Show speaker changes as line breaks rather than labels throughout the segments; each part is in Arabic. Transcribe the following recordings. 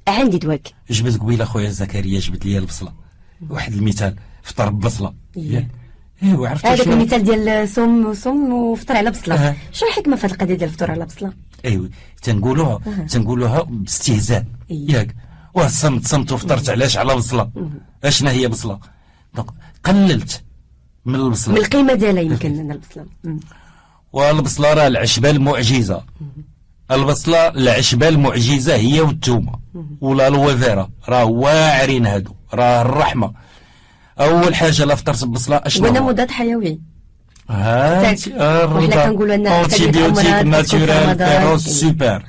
عندي دواك.
جبت قبيله خويا زكريا، جبت لي البصله. واحد المثال، فطر ببصله. ايوا عرفت
هذاك المثال ديال صوم وفطر على بصله. شنو الحكمه في هذه القضيه ديال الفطور على بصله؟
ايوا تنقولوها باستهزاء ياك. صمت وفطرت علاش على بصله؟ اشنا هي بصله؟ دونك قللت من البصله،
من القيمه ديالها يمكن ان البصله.
والبصله راه العشبه المعجزه. البصله العشبه المعجزه هي والثومه ولا الوفيره، راه واعرين هادو، راه الرحمه. اول حاجه لا فطرت ببصله اشنو
وانا مضاد حيوي.
وحنا
كنقولوا ان
انتيبيوتيك ناتورال فيروس سوبر.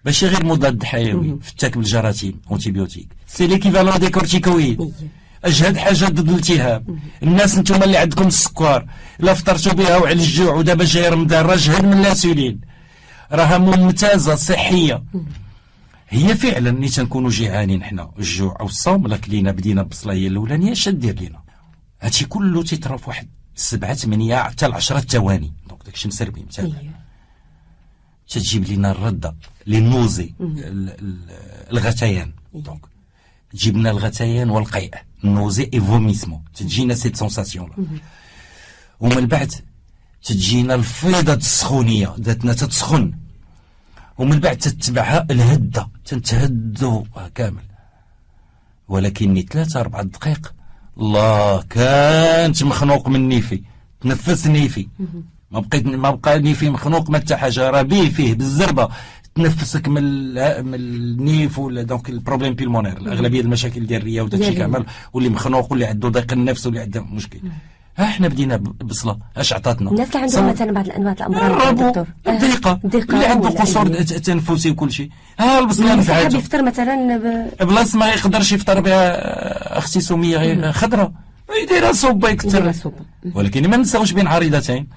ماشي غير مضاد حيوي، فتاك بالجراثيم انتيبيوتيك سي ليكيفالون دي كورتيكويد، اجهد حاجه ضد الالتهاب. الناس نتوما اللي عندكم السكر لا فطرتوا بها وعلى الجوع ودابا جاي رمضان راه جهد من لاسولين، راها ممتازه صحيه. هي فعلا ملي تنكونوا جيعانين حنا الجوع او الصوم لا كلينا بدينا ببصله هي الاولانيه اش دير لينا؟ هادشي كله تيطرا في واحد 7 8 حتى 10 ثواني. دونك داكشي مسربي متابع. تجيب لنا الرده للنوزي الغثيان. دونك تجيب لنا الغثيان والقيء، النوزي اي فوميسمون، تجينا سيت سونساسيون لا. ومن بعد تجينا الفيضه السخونيه ذاتنا تتسخن، ومن بعد تتبعها الهده تنتهدوا كامل. ولكني 3 4 دقائق الله كانت مخنوق من نيفي، تنفس نيفي، ما بقى نيفي مخنوق ما حتى حاجه، راه بيه فيه بالزربه تنفسك من النيف ولا دونك البروبليم بيلمونير. الاغلبيه المشاكل ديال الرئه وداكشي كامل، واللي مخنوق واللي عنده ضيق النفس واللي عنده مشكل. ها حنا بدينا ببصله اش عطاتنا؟
الناس اللي عندهم مثلا بعض الانواع الامراض دكتور،
الضيقه اللي عنده قصور تنفسي وكل شيء، ها البصله نفعته.
صاحبي يفطر مثلا
بلاص ما يقدرش يفطر بها اختي سميه غير خضره، يديرها صوبه يكثر. ولكن ما ننساوش بين عريضتين،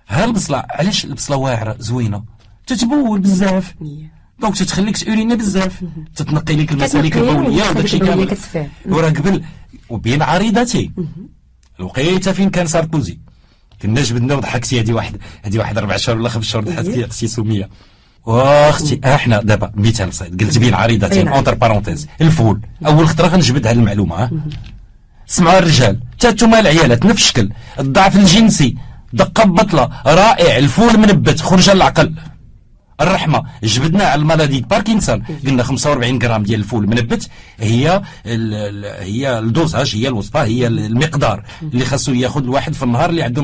ها البصله علاش البصله واعره زوينه؟ تتبول بزاف، دونك تتخليك تورينا بزاف، تتنقي لك المسالك البوليه وداكشي كامل. وراه قبل وبين عريضتين الوقيته فين كان ساركوزي كنا جبدنا وضحكتي. هذه واحد 4 شهور ولا 5 شهور ضحكتي اختي سميه واختي. احنا دابا مثال بسيط قلت بين عريضتين اونتر بارونتيز الفول. اول خطره غنجبد هذه المعلومه، سمعوا الرجال حتى نتوما العيالات نفس الشكل، الضعف الجنسي، دقه بطله، رائع، الفول منبت، خرج العقل، الرحمه. جبدنا على المرض باركنسون قلنا 45 غرام ديال الفول منبت هي الدوزاج، هي الوصفه، هي المقدار اللي خاصو ياخذ الواحد في النهار اللي عنده